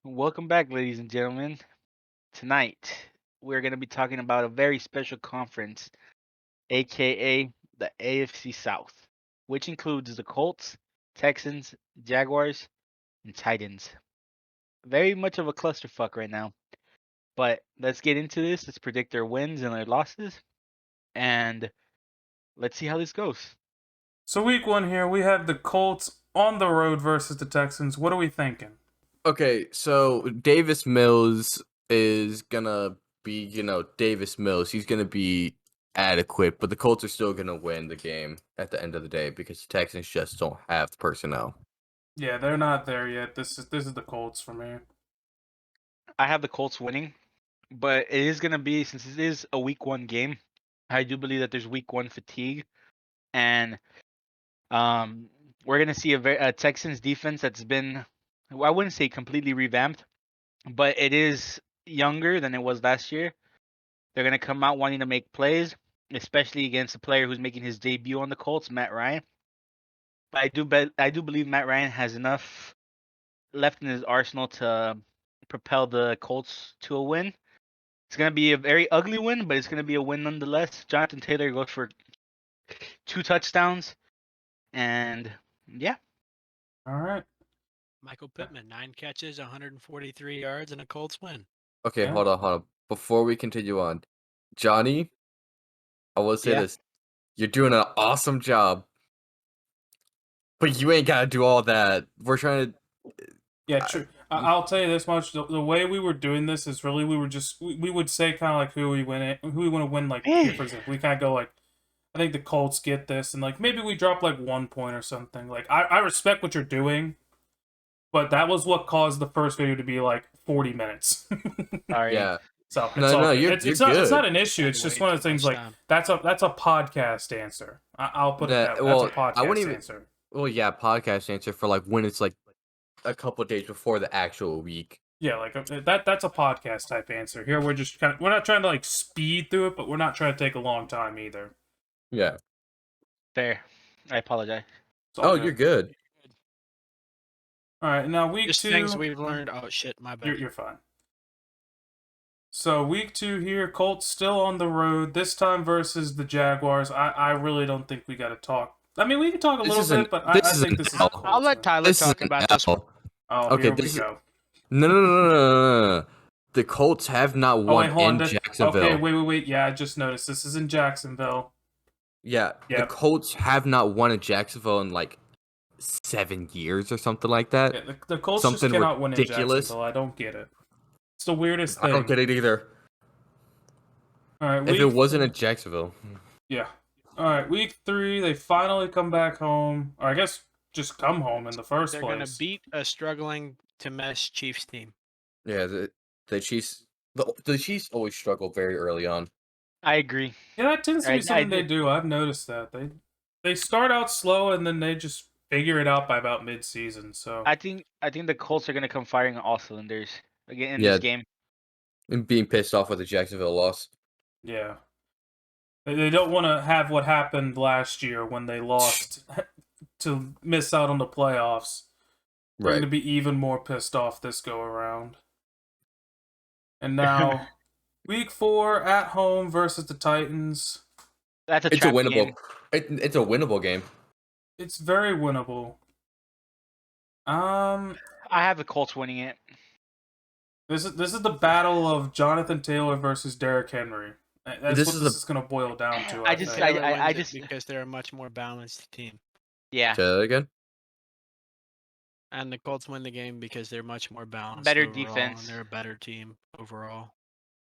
Welcome back, ladies and gentlemen. Tonight, we're going to be talking about a very special conference, aka the AFC South, which includes the Colts, Texans, Jaguars, and Titans. Very much of a clusterfuck right now. But let's get into this. Let's predict their wins and their losses, and let's see how this goes. So week one here, we have the Colts on the road versus the Texans. What are we thinking? Okay, so Davis Mills is gonna be, Davis Mills. He's gonna be adequate, but the Colts are still gonna win the game at the end of the day because the Texans just don't have the personnel. Yeah, they're not there yet. This is the Colts for me. I have the Colts winning, but it is going to be, since it is a week one game, I do believe that there's week one fatigue, and we're gonna see a Texans defense that's been, well, I wouldn't say completely revamped, but it is younger than it was last year. They're gonna come out wanting to make plays, especially against a player who's making his debut on the Colts, Matt Ryan. But I do believe Matt Ryan has enough left in his arsenal to propel the Colts to a win. It's gonna be a very ugly win, but it's gonna be a win nonetheless. Jonathan Taylor goes for 2 touchdowns, and yeah. All right. Michael Pittman, 9 catches, 143 yards, and a Colts win. Okay, Yeah. hold on. Before we continue on, Johnny, I will say Yeah. this: you're doing an awesome job, but you ain't gotta do all that. We're trying to. Yeah, true. I'll tell you this much: the way we were doing this is really we would say kind of like who we want to win. Like here, for example, we kind of go like, I think the Colts get this, and like maybe we drop like 1 point or something. Like I respect what you're doing, but that was what caused the first video to be like 40 minutes. Sorry. Yeah, So it's No, all no, good. you're It's not good. an issue. It's just Way one of too the things much like time. that's a podcast answer. I'll put it Nah, that way. well, That's a I podcast wouldn't even- answer. Well, yeah, podcast answer for like when it's like a couple days before the actual week. Yeah, like that's a podcast type answer. Here we're just we're not trying to like speed through it, but we're not trying to take a long time either. Yeah. Fair. I apologize. It's all Oh, you're good. All right, now week Just two. things we've learned. Oh shit, my bad. You're fine. So week two here, Colts still on the road. This time versus the Jaguars. I really don't think we got to talk. I mean, we can talk a This little is an- bit, but I this is think an this is. L. a Colts I'll let win. Tyler This is talk an about this one. L. Oh, Okay, here we this is- go. No. The Colts have not Oh won wait, hold on. in Jacksonville. Okay, wait. Yeah, I just noticed this is in Jacksonville. Yeah, Yep. the Colts have not won in Jacksonville in like 7 years or something like that. Yeah, the Colts Something just cannot win in ridiculous. Jacksonville. I don't get it. It's the weirdest I thing. don't get it either. All right, If it wasn't in Jacksonville. yeah. All right, week three, they finally come back home. Or I guess just come home in the first They're place. gonna beat a struggling to mess Chiefs team. Yeah, the Chiefs the Chiefs always struggle very early on. I agree. Yeah, that tends to be I something they did- do. I've noticed that they start out slow and then they just figure it out by about mid-season. So I think the Colts are gonna come firing on all cylinders again in Yeah. this game. And being pissed off with the Jacksonville loss. yeah, they don't want to have what happened last year when they lost to miss out on the playoffs. They're going to Right. be even more pissed off this go around. And now, week four at home versus the Titans. That's a It's a trap winnable. game. It's a winnable game. It's very winnable. I have the Colts winning it. This is the battle of Jonathan Taylor versus Derrick Henry. That's This what is this the- is going to boil down to. I I just- think. Taylor I wins it just- because they're a much more balanced team, Yeah. Say that again. and the Colts win the game because they're much more balanced. Better overall, defense. and they're a better team overall.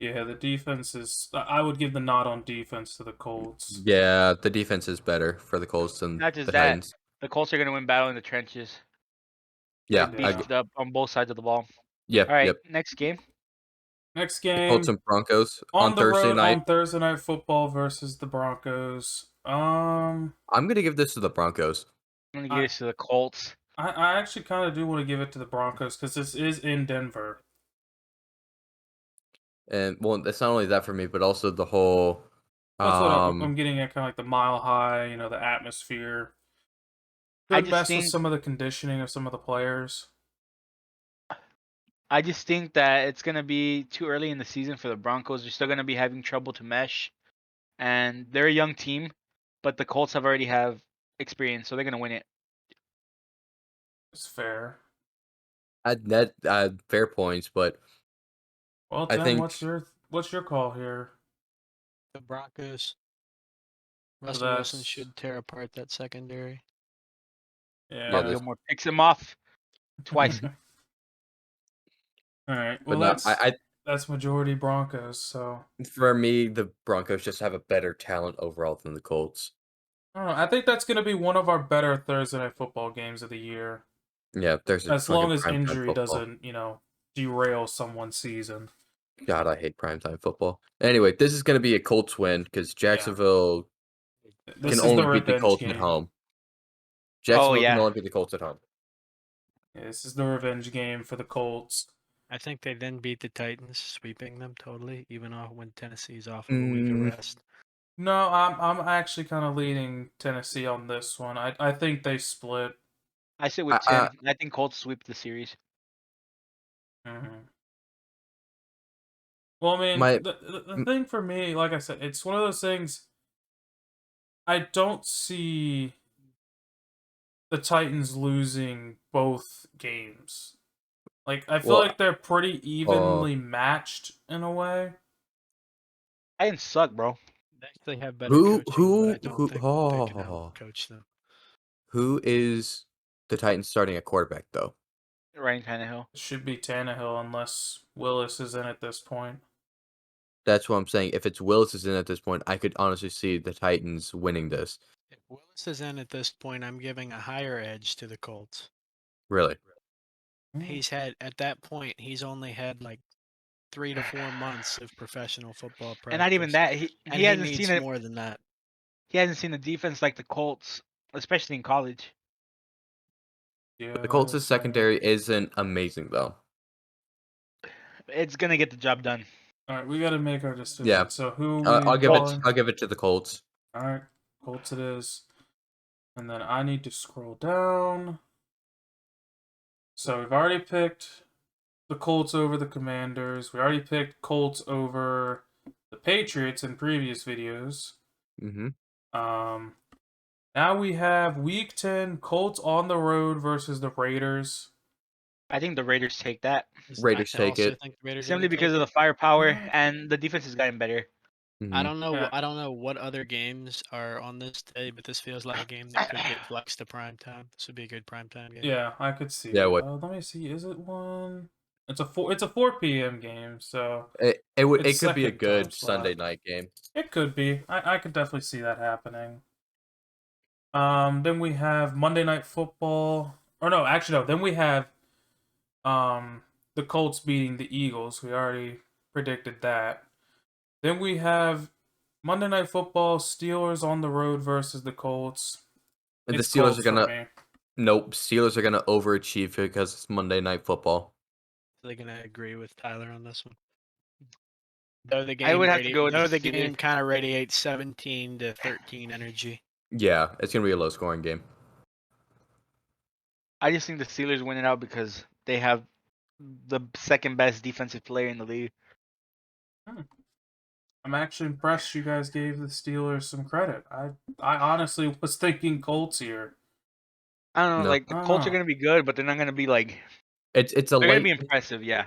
Yeah, the defense is. I would give the nod on defense to the Colts. Yeah, the defense is better for the Colts than Not just the that. Titans. The Colts are gonna win battle in the trenches. Yeah, They They're do. beefed up on both sides of the ball. yeah, All right, yep. next game. Next game Colts and Broncos on on the Thursday road night. on Thursday Night Football versus the Broncos. I'm gonna give this to the Broncos. I'm gonna give this to the Colts. I actually kind of do want to give it to the Broncos because this is in Denver. And well, it's not only that for me, but also the whole. That's what I'm getting at, kind of like the mile high, the atmosphere. I Could just mess with think- some of the conditioning of some of the players. I just think that it's gonna be too early in the season for the Broncos. They're still gonna be having trouble to mesh, and they're a young team, but the Colts already have experience, so they're gonna win it. It's fair. Fair points, but Well, I Tim, think what's your call here? The Broncos. So Russell Wilson that's should tear apart that secondary. Yeah, Oh, yeah. Gilmore picks him off twice. All right. but Well, no, that's majority Broncos. So for me, the Broncos just have a better talent overall than the Colts. I don't know. I think that's gonna be one of our better Thursday night football games of the year, Yeah, there's a as fucking long as primetime injury football. doesn't, derail someone's season. God, I hate primetime football. Anyway, this is gonna be a Colts win because Jacksonville This can is the only beat the revenge Colts at game. home. Oh Jacksonville can yeah, only beat the Colts at home. Yeah, this is the revenge game for the Colts. I think they then beat the Titans, sweeping them totally, even off when Tennessee's off of a week of rest. No, I'm actually kind of leading Tennessee on this one. I think they split. I sit with I- Tim. I think Colts sweep the series. Mhm. Well, I mean, My the thing for me, like I said, it's one of those things. I don't see the Titans losing both games. Like, I feel Well, like they're pretty evenly matched in a way. Titans suck, bro. They actually have better coaching, but I who don't who think they can oh out-coach them. who is the Titans starting at quarterback though? Ryan Tannehill. It should be Tannehill unless Willis is in at this point. That's what I'm saying. If it's Willis is in at this point, I could honestly see the Titans winning this. If Willis is in at this point, I'm giving a higher edge to the Colts. Really. At that point, he's only had like 3 to 4 months of professional football practice. And not even that. He and he hasn't needs seen it. more than that. He hasn't seen the defense like the Colts, especially in college. Yeah, But the Colts' that's secondary isn't amazing though. It's gonna get the job done. All right, we got to make our decision. Yeah. So who I'll we give it. calling? I'll give it to the Colts. All right, Colts it is. And then I need to scroll down. So we've already picked the Colts over the Commanders. We already picked Colts over the Patriots in previous videos. Mm-hmm. Now we have Week 10 Colts on the road versus the Raiders. I think the Raiders take that Raiders I take also it. think the Raiders are simply gonna because take of it. the firepower Yeah. and the defense has gotten better. Mhm. I don't know. Yeah. I don't know what other games are on this day, but this feels like a game that could get flexed to prime time. This would be a good prime time game. Yeah, I could see Yeah, it. what- Let me see. Is it one? It's a 4 p.m. game, so It It's could be a second good time slot. Sunday night game. it could be. I could definitely see that happening. Then we have Monday Night Football. Or no, actually no. Then we have the Colts beating the Eagles. We already predicted that. Then we have Monday Night Football, Steelers on the road versus the Colts. And the It's Steelers Colts are for gonna me. nope. Steelers are gonna overachieve because it's Monday Night Football. They're gonna agree with Tyler on this one. Though the game, I would have to go with though the the Steelers. game kind of radiates 17 to 13 energy. Yeah, it's gonna be a low scoring game. I just think the Steelers win it out because they have the second best defensive player in the league. I'm actually impressed you guys gave the Steelers some credit. I honestly was thinking Colts here. I don't know, No. like the I don't Colts are know. gonna be good, but they're not gonna be like It's a they're gonna late. be impressive, yeah.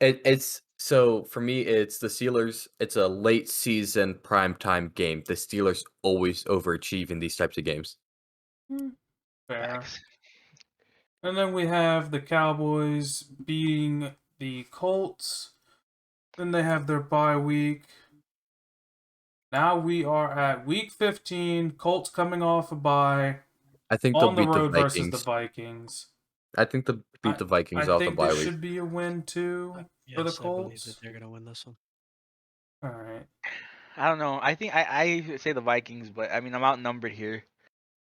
It's so for me. It's the Steelers. It's a late season primetime game. The Steelers always overachieve in these types of games. Fair. Facts. And then we have the Cowboys beating the Colts. Then they have their bye week. Now we are at week 15. Colts coming off a bye I think they'll on the beat the road versus the Vikings. Vikings. I think they'll beat the Vikings I off the think bye this week. should be a win too for the Yes, I believe Colts. that they're gonna win this one. All right. I don't know. I think I say the Vikings, but I mean I'm outnumbered here.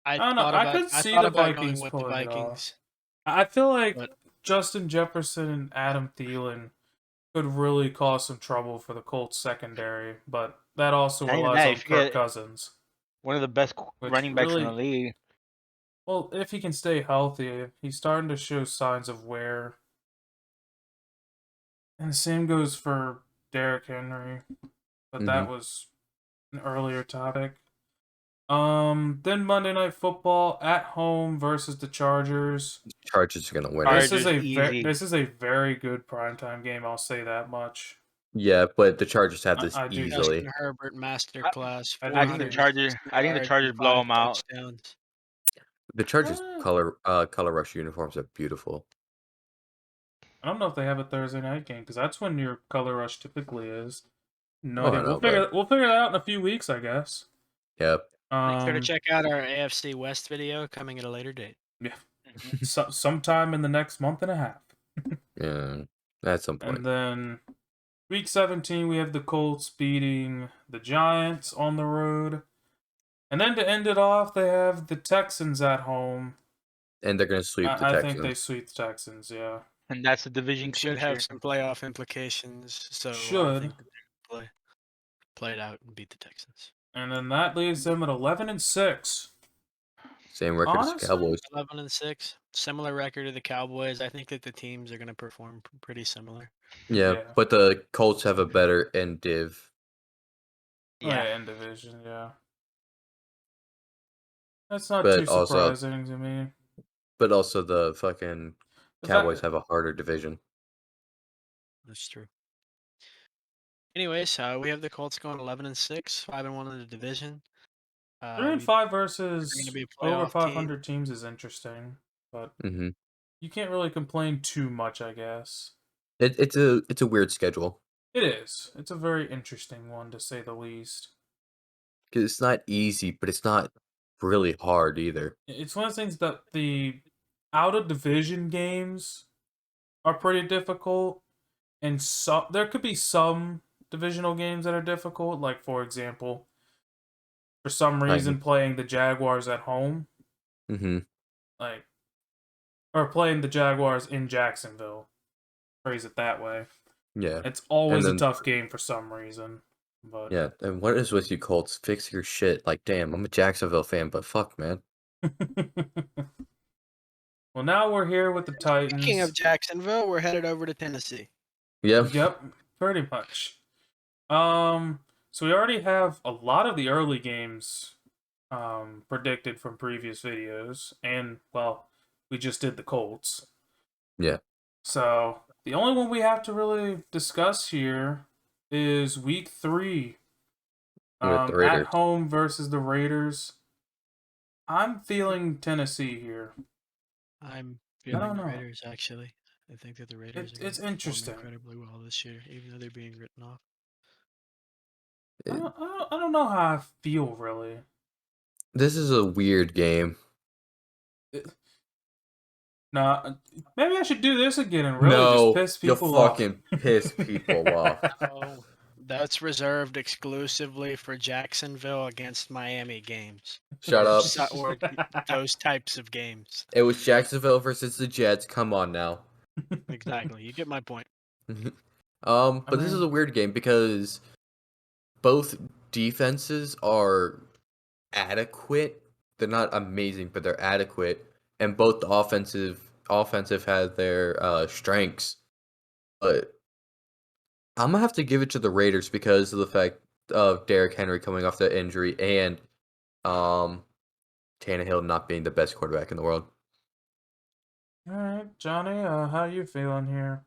I don't know. I could see the Vikings going with the pulling it off. Vikings. I feel like But- Justin Jefferson and Adam Thielen could really cause some trouble for the Colts secondary, but that also Not even relies that, on if you Kirk get- Cousins. One of the best Which running backs in the really- league. Well, if he can stay healthy, he's starting to show signs of wear. And the same goes for Derrick Henry, but that was an earlier topic. Then Monday Night Football at home versus the Chargers. Chargers are gonna win. Chargers It. This is a very good primetime game. I'll say that much. Yeah, but the Chargers have this I do. easily. Justin Herbert masterclass. I think the Chargers blow them out. Touchdowns. The Chargers color rush uniforms are beautiful. I don't know if they have a Thursday night game because that's when your color rush typically is. No Oh, I idea. know, We'll figure that out in a few weeks, I guess. Yep. Make sure to check out our AFC West video coming at a later date. Yeah. Sometime in the next month and a half. Yeah, at some point. And then week 17, we have the Colts beating the Giants on the road. And then to end it off, they have the Texans at home. And they're going to sweep the Texans. I think they sweep the Texans, yeah. And that's the division. It should have some playoff implications, so I think they play it out and beat the Texans. And then that leaves them at 11-6. Same record as the Cowboys. 11-6, similar record to the Cowboys. I think that the teams are going to perform pretty similar. Yeah, but the Colts have a better end div. Yeah, end division, yeah. That's not too surprising to me. But also the fucking Cowboys have a harder division. That's true. Anyways, we have the Colts going 11-6, 5-1 in the division. 3-5 versus over 500 teams is interesting, but you can't really complain too much, I guess. It's a weird schedule. It is. It's a very interesting one, to say the least. Because it's not easy, but it's not really hard either. It's one of the things that the out-of-division games are pretty difficult, and there could be some divisional games that are difficult, like, for example, for some reason playing the Jaguars at home. Or playing the Jaguars in Jacksonville. Phrase it that way. Yeah. It's always a tough game for some reason. But yeah, and what is with you Colts? Fix your shit. Like, damn, I'm a Jacksonville fan, but fuck, man. Well, now we're here with the Titans. Speaking of Jacksonville, we're headed over to Tennessee. Yep, pretty much. So we already have a lot of the early games predicted from previous videos, and well, we just did the Colts. Yeah. So the only one we have to really discuss here is week 3. At home versus the Raiders. I'm feeling Tennessee here. I'm feeling the Raiders, actually. I think that the Raiders are interesting. Incredibly well this year, even though they're being written off. I don't know how I feel, really. This is a weird game. Nah, maybe I should do this again and really just piss people off. You'll fucking piss people off. Oh, that's reserved exclusively for Jacksonville against Miami games. Shut up. Or those types of games. It was Jacksonville versus the Jets. Come on now. Exactly. You get my point. But this is a weird game because both defenses are adequate. They're not amazing, but they're adequate. And both the offensive had their strengths. But I'm going to have to give it to the Raiders because of the fact of Derrick Henry coming off that injury and Tannehill not being the best quarterback in the world. All right, Johnny, how you feeling here?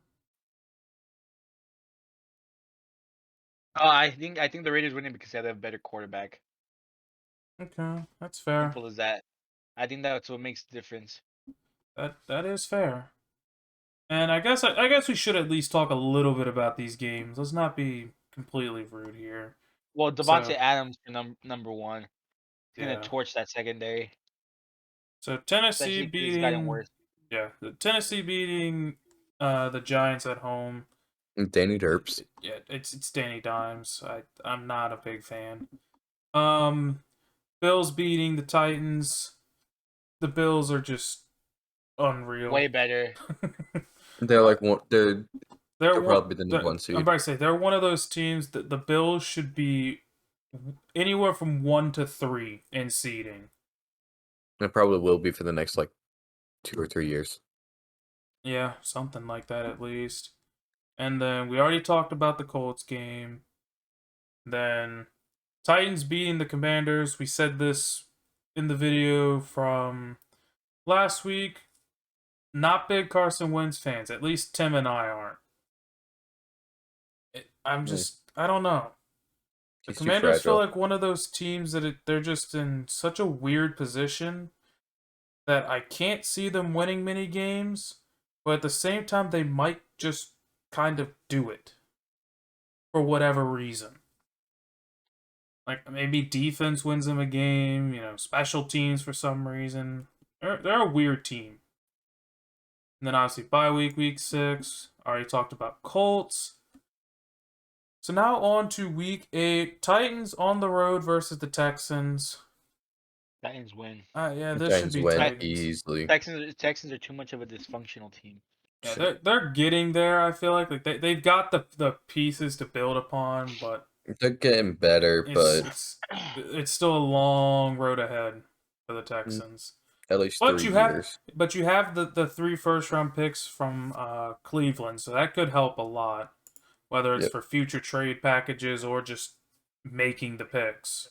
I think the Raiders winning because they have a better quarterback. Okay, that's fair. Simple as that. I think that's what makes the difference. That is fair. And I guess we should at least talk a little bit about these games. Let's not be completely rude here. Well, Devontae Adams for number 1. He's gonna torch that secondary. So Tennessee beating the Giants at home. Danny Derps. Yeah, it's Danny Dimes. I'm not a big fan. Bills beating the Titans. The Bills are just unreal. Way better. They're like they're probably the number 1 seed. I'm about to say they're one of those teams that the Bills should be anywhere from 1 to 3 in seeding. It probably will be for the next 2 or 3 years. Yeah, something like that at least. And then we already talked about the Colts game. Then Titans beating the Commanders. We said this in the video from last week. Not big Carson Wentz fans. At least Tim and I aren't. I don't know. The He's too Commanders feel fragile. like one of those teams that they're just in such a weird position that I can't see them winning many games, but at the same time, they might just kind of do it for whatever reason. Like maybe defense wins them a game, special teams for some reason. They're a weird team. And then obviously bye week, week 6. Already talked about Colts. So now on to week 8. Titans on the road versus the Texans. Titans win. Yeah, The this should Titans be win Titans. easily. Texans are too much of a dysfunctional team. Yeah, they're getting there. I feel like they've got the pieces to build upon, but They're getting better, but it's still a long road ahead for the Texans. at least But 3 you have years. but you have the 3 first-round picks from Cleveland, so that could help a lot, whether it's Yep. for future trade packages or just making the picks.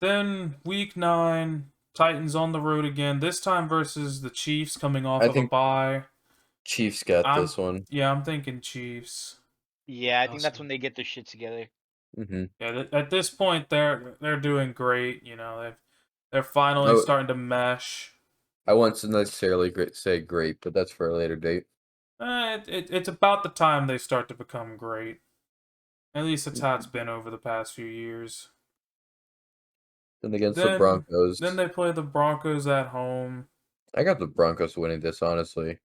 Then week 9, Titans on the road again. This time versus the Chiefs, coming off I of a think bye. Chiefs got I'm- this one. Yeah, I'm thinking Chiefs. Yeah, I think that's Awesome. when they get their shit together. Mm-hmm. Yeah, at this point they're doing great. They're finally Oh. starting to mesh. I wouldn't necessarily say great, but that's for a later date. It's about the time they start to become great. At least that's how it's been over the past few years. Then against the Broncos. Then they play the Broncos at home. I got the Broncos winning this, honestly.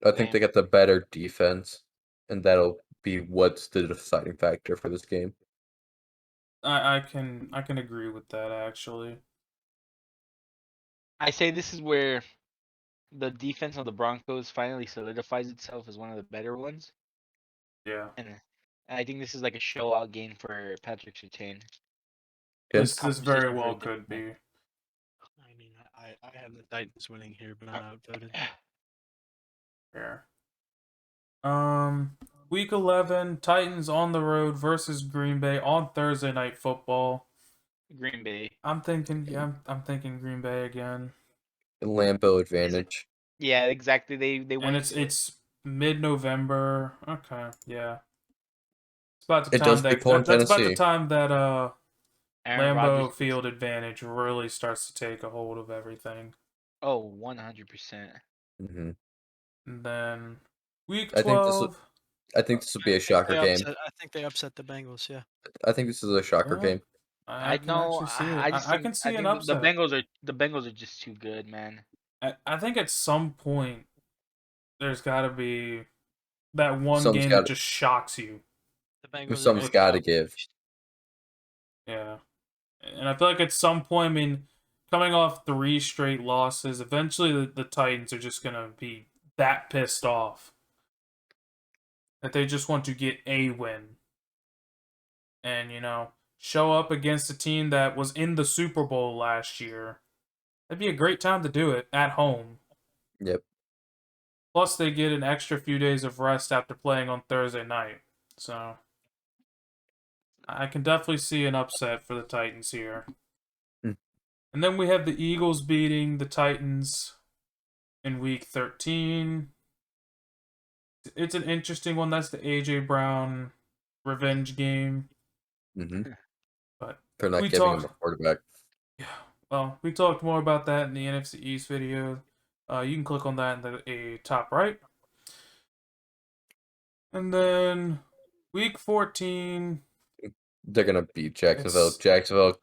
I think they got the better defense, and that'll be what's the deciding factor for this game. I can agree with that, actually. I say this is where the defense of the Broncos finally solidifies itself as one of the better ones. Yeah. And I think this is like a show-out game for Patrick Surtain. This Competition very for well a could different be. I mean, I have the Titans winning here, but I'm outvoted. Fair. Week 11, Titans on the road versus Green Bay on Thursday Night Football. Green Bay. I'm thinking Green Bay again. Lambeau advantage. Yeah, exactly. They And went. it's mid-November. Okay, yeah. It's about the It time does that people in that's about the Tennessee. time that Aaron Lambeau Rodgers. Field advantage really starts to take a hold of everything. Oh, 100%. Mm-hmm. And then week I think this will- 12. I think this will be a shocker game. I think they upset the Bengals. Yeah. I think this is a shocker Yeah. game. I can actually see it. I just I think, can see I an think the upset. Bengals are just too good, man. I think at some point there's got to be that one Something's game gotta- that just shocks you. The Bengals. Something's got to give. Yeah. And I feel like at some point, I mean, coming off 3 straight losses, eventually the Titans are just going to be that pissed off that they just want to get a win. And, show up against a team that was in the Super Bowl last year. That'd be a great time to do it at home. Yep. Plus, they get an extra few days of rest after playing on Thursday night. So, I can definitely see an upset for the Titans here. Mm. And then we have the Eagles beating the Titans in week 13. It's an interesting one. That's the A.J. Brown revenge game. Mm-hmm. But For not we giving him talked- a quarterback. Yeah, well, we talked more about that in the NFC East video. You can click on that in the top right. And then week 14. They're gonna beat Jacksonville.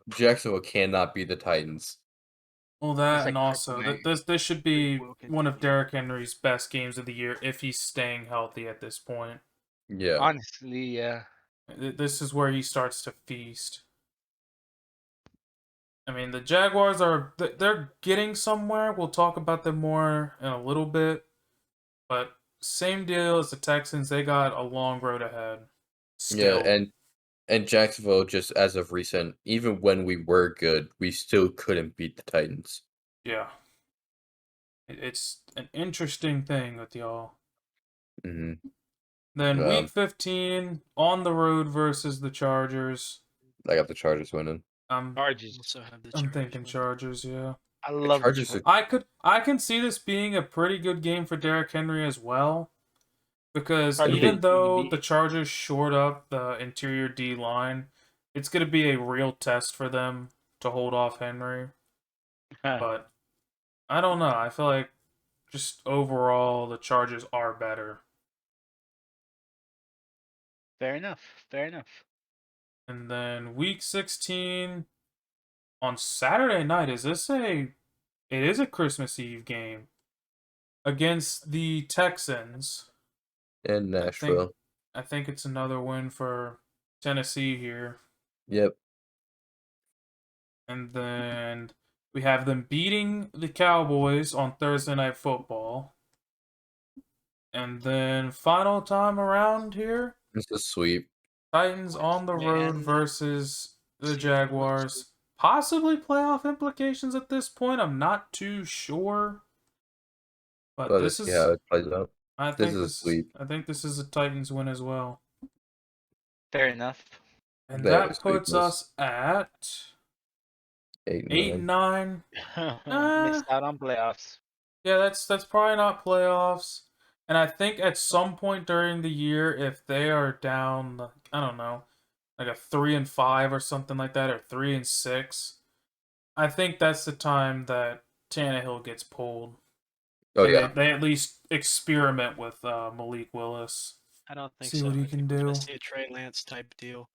Jacksonville cannot beat the Titans. Well, that It's and like also kryptonite. this should be Wilkins one of is- Derrick Henry's best games of the year if he's staying healthy at this point. Yeah. Honestly, yeah. This is where he starts to feast. I mean, the Jaguars they're getting somewhere. We'll talk about them more in a little bit. But same deal as the Texans. They got a long road ahead. Still. Yeah, and Jacksonville, just as of recent, even when we were good, we still couldn't beat the Titans. Yeah. It's an interesting thing with y'all. hmm Then week 15 on the road versus the Chargers. I got the Chargers winning. Chargers. Also have the I'm Chargers thinking win. Chargers, yeah. I love the Chargers Chargers. I can see this being a pretty good game for Derrick Henry as well. Because Chargers even are though QB. the Chargers shored up the interior D line, it's going to be a real test for them to hold off Henry. But I don't know. I feel like just overall the Chargers are better. Fair enough. Fair enough. And then week 16 on Saturday night, it is a Christmas Eve game against the Texans. in Nashville. I think it's another win for Tennessee here. Yep. And then we have them beating the Cowboys on Thursday Night Football. And then final time around here, It's a sweep. Titans on the road Man. versus the See, Jaguars. Possibly playoff implications at this point. I'm not too sure. But But this let's is see how it plays out. I This think is a sweep. I think this is a Titans win as well. Fair enough. And That that was puts sweetness. us at 8 8 and and 9. 9. Missed out on playoffs. Yeah, that's probably not playoffs. And I think at some point during the year, if they are down, I don't know, like a 3-5 or something like that, or 3-6, I think that's the time that Tannehill gets pulled. Oh And yeah. they at least experiment with Malik Willis. I don't think See so. what he I can think we're do. gonna see a Trey Lance type deal,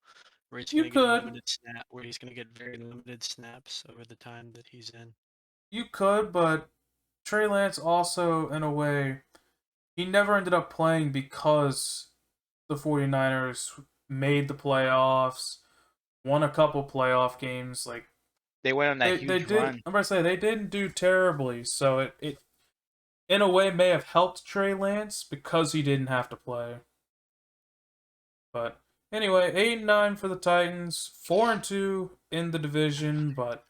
where he's You gonna get could. limited snap, where he's gonna get very limited snaps over the time that he's in. You could, but Trey Lance also, in a way, he never ended up playing because the 49ers made the playoffs, won a couple playoff games. Like They went on that they huge did. run. I'm about to say they didn't do terribly, so it in a way may have helped Trey Lance because he didn't have to play. But anyway, 8 and 9 for the Titans, 4 and 2 in the division, but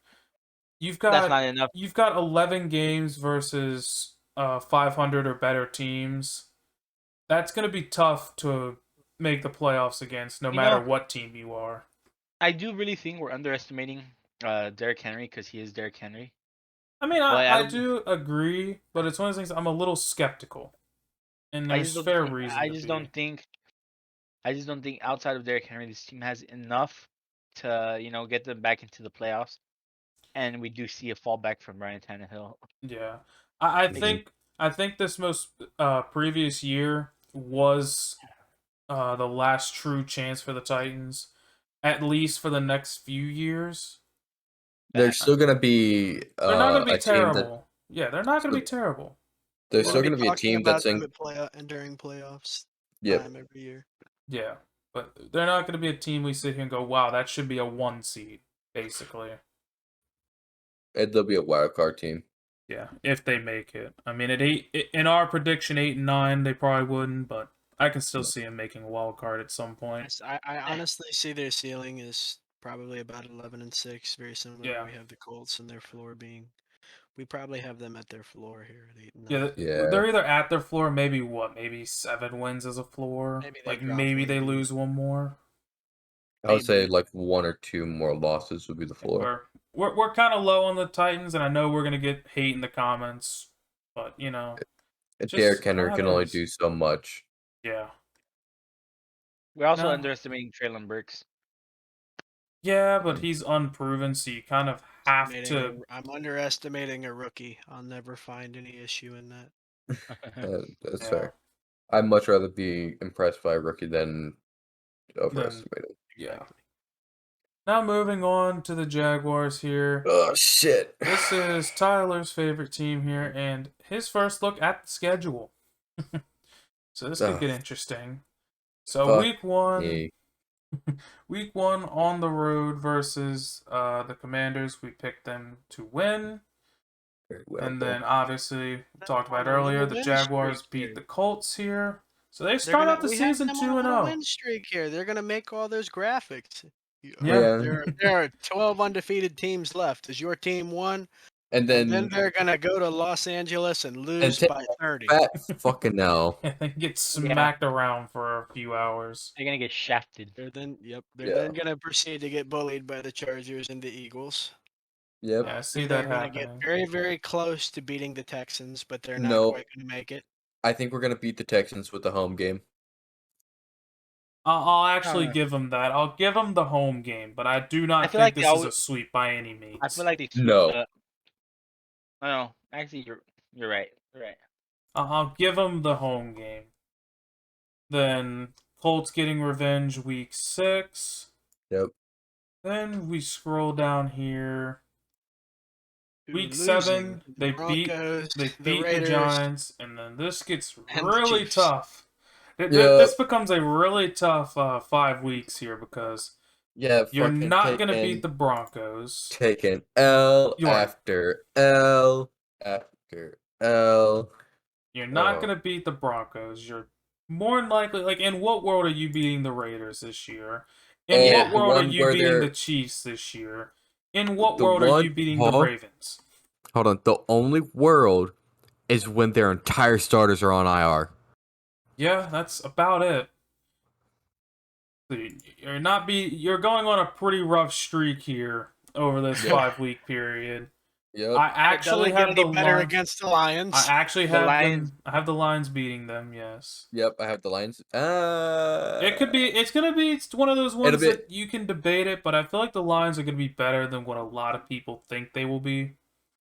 That's not enough. you've got 11 games versus 500 or better teams. That's going to be tough to make the playoffs against, no matter what team you are. I do really think we're underestimating Derrick Henry because he is Derrick Henry. I mean, Well, I do agree, but it's one of those things I'm a little skeptical. And there's fair reason I to just be. don't think outside of Derrick Henry, this team has enough to get them back into the playoffs. And we do see a fallback from Ryan Tannehill. Yeah, I think this most previous year was the last true chance for the Titans, at least for the next few years. They're still gonna be They're not going to be a team that terrible. Yeah, they're not going to be terrible. there's We're still gonna be a talking team about that's in. them at and during playoffs Yep. time every year. Yeah, but they're not going to be a team we sit here and go, wow, that should be a 1 seed, basically. They'll be a wild card team. Yeah, if they make it. I mean, in our prediction, 8 and 9, they probably wouldn't, but I can still see them making a wild card at some point. Yes, I honestly see their ceiling is probably about 11-6, very similar to Yeah. we have the Colts, and their floor being. We probably have them at their floor here at 8 and 9. Yeah, they're either at their floor, maybe 7 wins as a floor. Maybe they Like drop maybe one they game. lose one more. I would say Maybe. like 1 or 2 more losses would be the floor. We're kind of low on the Titans, and I know we're gonna get hate in the comments, but Derrick Henry how can it only is. do so much. Yeah. We're also No. underestimating Traylon Burks. Yeah, but he's unproven, so you kind of have to. I'm underestimating a rookie. I'll never find any issue in that. That's Yeah. fair. I'd much rather be impressed by a rookie than overestimated. Yeah. Now moving on to the Jaguars here. Oh shit! This is Tyler's favorite team here, and his first look at the schedule. So this could get interesting. So Fuck week 1, me. week 1 on the road versus the Commanders. We picked them to win. Very well And done. then obviously we talked about on a earlier, little the win Jaguars streak beat here. the Colts here. So they They're start gonna- out the we have season them 2 on and a 0. win streak here. They're gonna make all those graphics. Yeah. There are 12 undefeated teams left. Is your team one? And then then they're gonna go to Los Angeles and lose take by 30. fat fucking L. And then get smacked around for a few hours. They're gonna get shafted. They're then Yeah. then gonna proceed to get bullied by the Chargers and the Eagles. Yep. Yeah, I see They're that gonna get happening. very, very close to beating the Texans, but they're not No. quite gonna make it. I think we're gonna beat the Texans with the home game. I'll actually Uh. give them that. I'll give them the home game, but I do not feel think like they this is a always- sweep by any means. I feel like they sweep No. the. No, actually, you're right. You're right. I'll give them the home game. Then Colts getting revenge week 6. Yep. Then we scroll down here. Week Losing 7, to the they beat Broncos, the Raiders, Giants, and then this gets and the really Chiefs. tough. Yeah. This becomes a really tough 5 weeks here because Yeah. you're fucking not going to taking- beat the Broncos. Taking L You are. after L after L. You're not Oh. going to beat the Broncos. You're more than likely, like, in what world are you beating the Raiders this year? In Yeah, what the world are one you where beating they're- the Chiefs this year? In what The world are one- you beating the huh? Ravens? Hold on. The only world is when their entire starters are on IR. Yeah, that's about it. So you're going on a pretty rough streak here over this Yep. 5-week period. Yep. I actually it doesn't have get the any better Lions. against the Lions. I actually The have Lions- them. I have the Lions beating them. Yes. Yep. I have the Lions. It could be. It's gonna be. It's one of those ones be- that you can debate it, but I feel like the Lions are gonna be better than what a lot of people think they will be.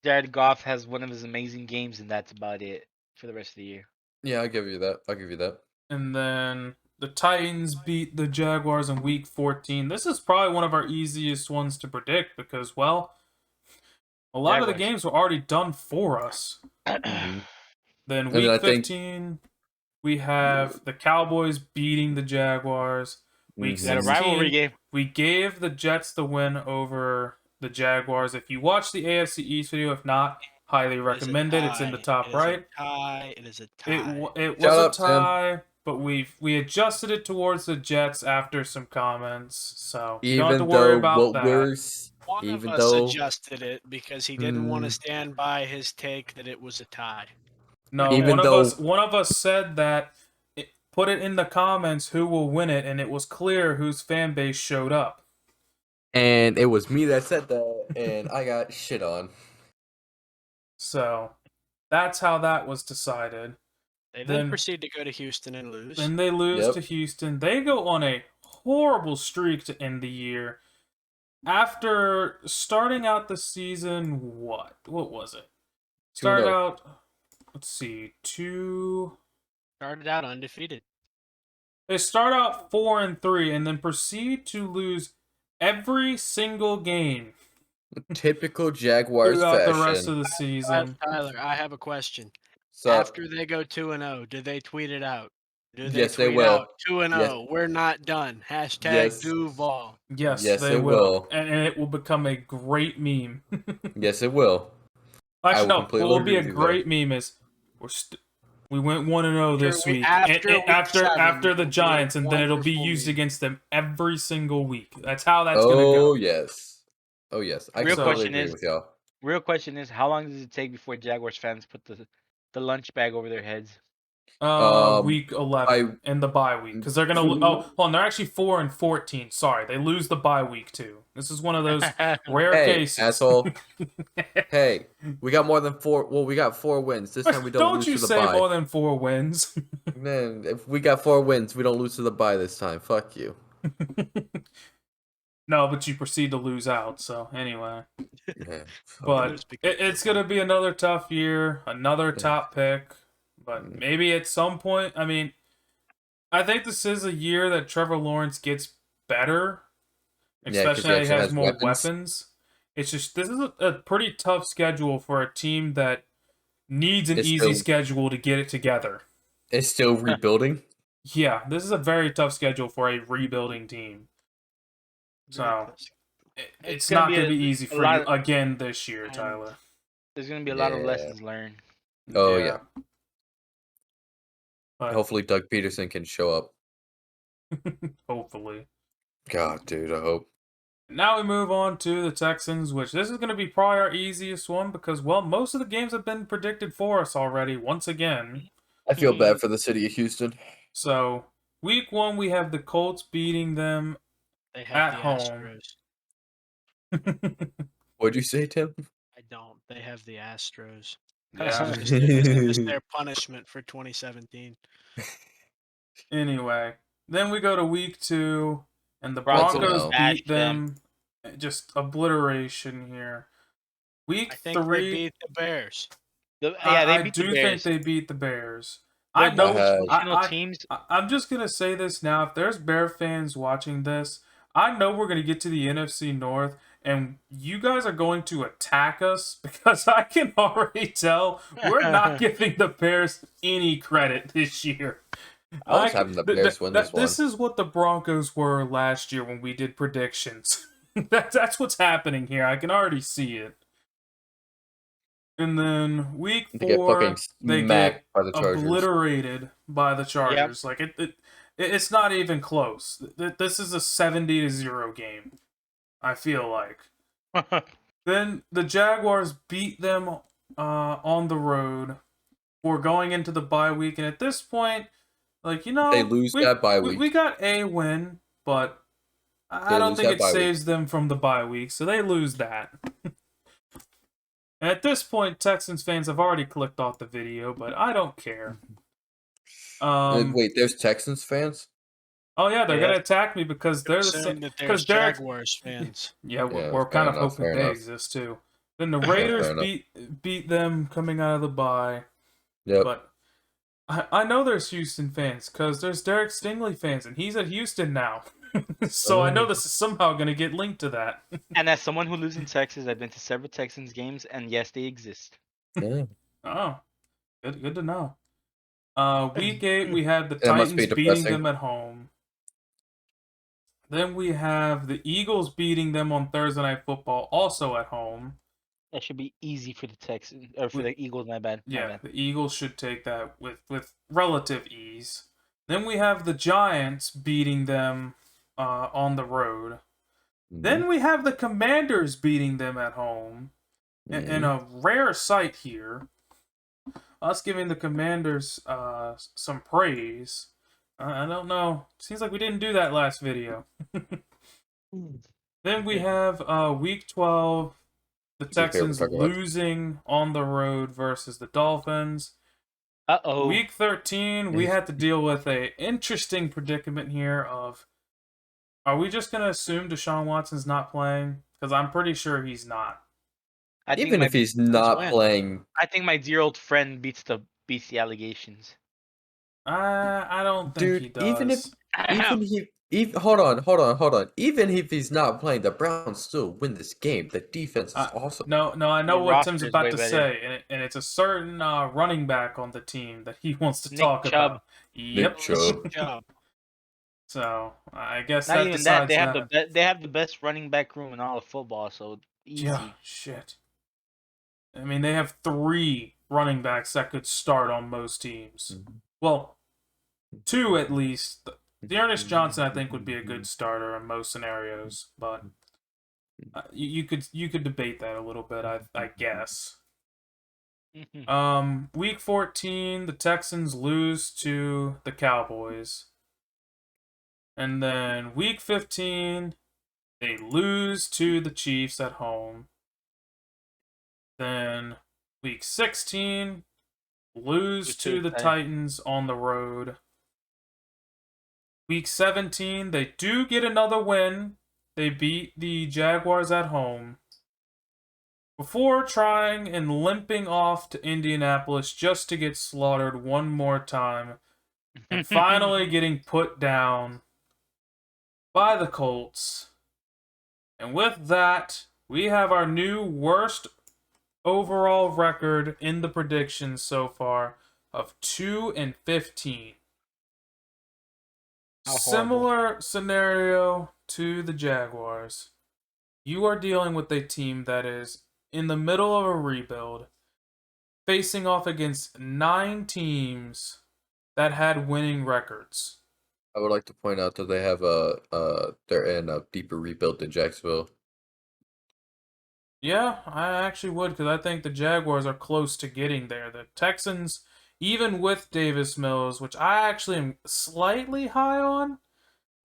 Jared Goff has one of his amazing games, and that's about it for the rest of the year. Yeah, I'll give you that. I'll give you that. And then the Titans beat the Jaguars in Week 14. This is probably one of our easiest ones to predict because, well, a lot of the Jaguars. games were already done for us. Mhm. Then And Week I think- 15, we have the Cowboys beating the Jaguars. Week Mhm. We got a rivalry 16, game. we gave the Jets the win over the Jaguars. If you watch the AFC East video, if not, highly recommend it. It's in the top right. It is a tie. It Shout was out, a Tim. tie, but we adjusted it towards the Jets after some comments, so you don't have to Even worry though about what that. we're One of even us though- adjusted it because he didn't want to Mm. stand by his take that it was a tie. No, Even one of us said that. Put it in the comments who will win it, and it was clear whose fan base showed up. And it was me that said that, and I got shit on. So that's how that was decided. They Then- then proceed to go to Houston and lose. Then they lose Yep. to Houston. They go on a horrible streak to end the year. After starting out the season, what was it? Started 2-0. out, let's see, Started out undefeated. They start out 4-3 and then proceed to lose every single game Typical Jaguars throughout fashion. the rest of the season. Tyler, I have a question. So After they go 2-0, do they tweet it out? Do they Yes, they tweet will. out 2-0? We're not done. Hashtag Yes. Duval. Yes, Yes, they they will. will. And it will become a great meme. yes, it will. Actually, will no. What completely will be agree a with you there. great meme is we went 1-0 this we- week. after And week after 7, after the we'll Giants, and then one it'll for be full used week. against them every single week. That's how that's gonna Oh go. yes. Oh yes. I Real completely question agree is- with y'all. Real question is, how long does it take before Jaguars fans put the lunch bag over their heads? Week 11 and the bye week because they're gonna. Hold on, they're actually 4-14. Sorry, they lose the bye week too. This is one of those rare Hey, cases. asshole. Hey, we got more than 4. Well, we got 4 wins. This time we don't lose you to the say bye. more than 4 wins. Man, if we got 4 wins, we don't lose to the bye this time. Fuck you. No, but you proceed to lose out. So anyway, Yeah. but it's gonna be another tough year, another top pick. But maybe at some point, I mean, I think this is a year that Trevor Lawrence gets better, Yeah, 'cause especially he now he actually has has more weapons. weapons. It's just this is a pretty tough schedule for a team that needs an It's easy still- schedule to get it together. It's still rebuilding. Yeah, this is a very tough schedule for a rebuilding team. So it's gonna not be going to a- be easy a for lot you of- again this year, And- Tyler. There's gonna be a lot of Yeah. lessons learned. Oh yeah. But Hopefully Doug Peterson can show up. hopefully. God, dude, I hope. Now we move on to the Texans, which this is going to be probably our easiest one because, well, most of the games have been predicted for us already, once again. I feel bad for the city of Houston. So, week 1, we have the Colts beating them They at have the home. Astros. What'd you say, Tim? I don't. They have the Astros. Yeah. It's just their punishment for 2017. Anyway, then we go to week 2, and the Broncos Broncos bashed beat them. Just obliteration here. Week I think 3, they beat the Bears. They I beat do the Bears. think they beat the Bears. They're I know. both divisional teams. I'm just gonna say this now. If there's Bear fans watching this, I know we're gonna get to the NFC North, and you guys are going to attack us because I can already tell we're not giving the Bears any credit this year. I was having the Bears win this one. This is what the Broncos were last year when we did predictions. That's what's happening here. I can already see it. And then week 4, they get by the Chargers. obliterated by the Chargers. Yep. Like it's not even close. This is a 70-0 game. I feel like. Then the Jaguars beat them on the road. We're going into the bye week, and at this point, like they lose that bye week. We got a win, but I don't think it saves them from the bye week, so they lose that. At this point, Texans fans have already clicked off the video, but I don't care. Wait, there's Texans fans? Oh yeah, they're gonna attack me because they're the same. Because Jaguars fans. Yeah, we're kind of hoping they exist too. Then the Raiders beat them coming out of the bye. Yep. But I know there's Houston fans because there's Derek Stingley fans, and he's at Houston now. So I know this is somehow going to get linked to that. And as someone who lives in Texas, I've been to several Texans games, and yes, they exist. Yeah. Oh, good to know. Week 8, we have the Titans beating them at home. Then we have the Eagles beating them on Thursday Night Football, also at home. That should be easy for the Texans, or for the Eagles, my bad. Yeah, the Eagles should take that with relative ease. Then we have the Giants beating them on the road. Mm-hmm. Then we have the Commanders beating them at home. Mm-hmm. In a rare sight here. Us giving the Commanders some praise. I don't know. Seems like we didn't do that last video. Then we have week 12. The Texans losing on the road versus the Dolphins. Uh-oh. Week 13, we had to deal with a interesting predicament here of, are we just going to assume Deshaun Watson's not playing? Because I'm pretty sure he's not. Even if he's not playing. I think my dear old friend beats the allegations. I don't think he does. Hold on. Even if he's not playing, the Browns still win this game. The defense is awesome. No, I know what Tim's about to say, and it's a certain running back on the team that he wants to talk about. Yep, Nick Chubb. So I guess not that even decides that. They have the best running back room in all of football, so easy. Yeah, shit. I mean, they have 3 running backs that could start on most teams. Mm-hmm. Well, 2 at least. Dearness Johnson, I think, would be a good starter in most scenarios, but you could debate that a little bit, I guess. Week 14, the Texans lose to the Cowboys. And then week 15, they lose to the Chiefs at home. Then week 16, lose to the Titans on the road. Week 17, they do get another win. They beat the Jaguars at home. Before trying and limping off to Indianapolis just to get slaughtered one more time. And finally getting put down by the Colts. And with that, we have our new worst overall record in the predictions so far of 2-15. Similar scenario to the Jaguars. You are dealing with a team that is in the middle of a rebuild, facing off against 9 teams that had winning records. I would like to point out that they have they're in a deeper rebuild than Jacksonville. Yeah, I actually would, because I think the Jaguars are close to getting there. The Texans, even with Davis Mills, which I actually am slightly high on,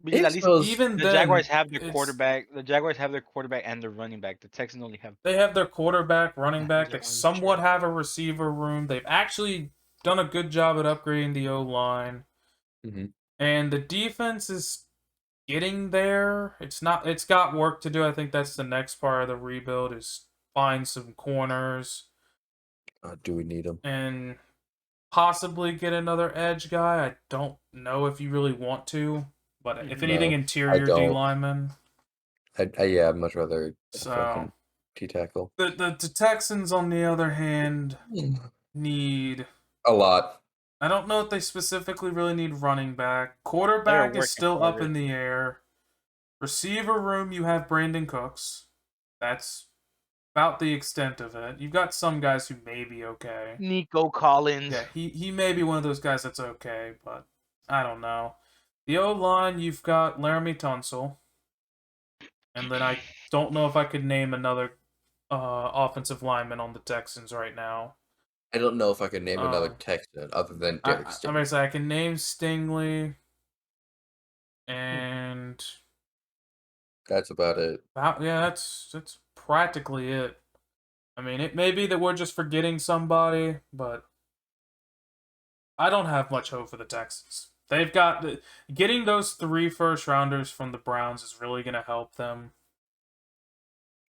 Because at Davis least Mills, even the then, Jaguars have their it's quarterback. The Jaguars have their quarterback and their running back. The Texans only have. they have their quarterback, running back. They One, somewhat sure. have a receiver room. They've actually done a good job at upgrading the O line, Mhm. and the defense is getting there. It's not. It's got work to do. I think that's the next part of the rebuild is find some corners Do we need them? and possibly get another edge guy. I don't know if you really want to, but if anything, No, I interior D don't. lineman. Yeah, I'd much rather a So fucking T tackle. the Texans, on the other hand, need. A lot. I don't know if they specifically really need running back. They're a Quarterback is work in still up progress. in the air. Receiver room, you have Brandon Cooks. That's about the extent of it. You've got some guys who may be okay. Nico Collins. Yeah, he may be one of those guys that's okay, but I don't know. The O-line, you've got Laramie Tunsil. And then I don't know if I could name another offensive lineman on the Texans right now. I don't know if I could name another Texan other than Derek I'm Stingley. gonna say I can name Stingley, and That's about it. that's practically it. I mean, it may be that we're just forgetting somebody, but I don't have much hope for the Texans. They've got getting those 3 first-rounders from the Browns is really going to help them.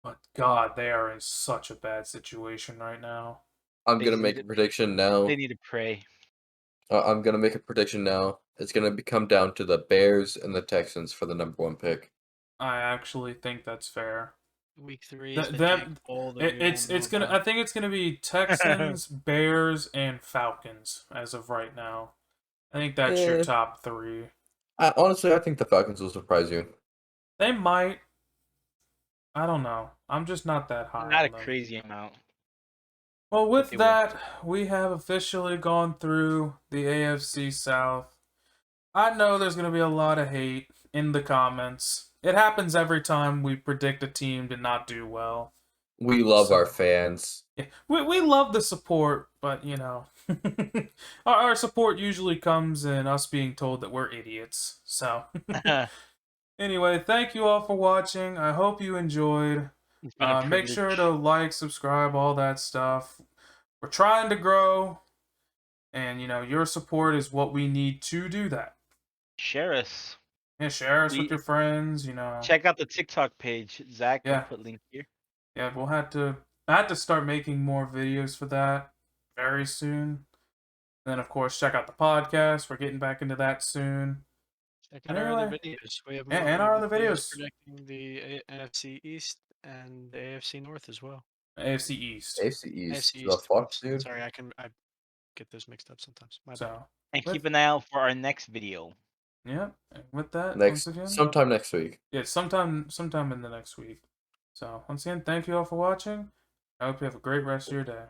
But God, they are in such a bad situation right now. I'm They gonna need make a it. prediction now. They need to pray. I'm gonna make a prediction now. It's gonna come down to the Bears and the Texans for the #1 pick. I actually think that's fair. Week 3 Th- is the them- Jake Bowl that we It's don't know gonna. I about. think it's gonna be Texans, Bears, and Falcons as of right now. I think that's your Eh. top 3. Honestly, I think the Falcons will surprise you. They might. I don't know. I'm just not that high Not a on them. crazy amount. Well, with they will. that, we have officially gone through the AFC South. I know there's going to be a lot of hate in the comments. It happens every time we predict a team to not do well. We love So- our fans. Yeah, we love the support, but, you know, our support usually comes in us being told that we're idiots. So, anyway, thank you all for watching. I hope you enjoyed. It's been a Make privilege. sure to like, subscribe, all that stuff. We're trying to grow, and you know your support is what we need to do that. Share us. Yeah, share us with your friends. You know, Check out the TikTok page. Zach Yeah. will put link here. yeah, we'll have to. I have to start making more videos for that very soon. And then, of course, check out the podcast. We're getting back into that soon. Check out our other Anyway, videos. We have yeah, more and our other videos. predicting the NFC East and the AFC North as well. AFC East. AFC East. AFC The East. fuck, Oops. dude? Sorry, I get those mixed up sometimes. My bad. So, And With- keep an eye out for our next video. yeah. With that, Next, once again, sometime next week. yeah, sometime in the next week. So, once again, thank you all for watching. I hope you have a great rest of your day.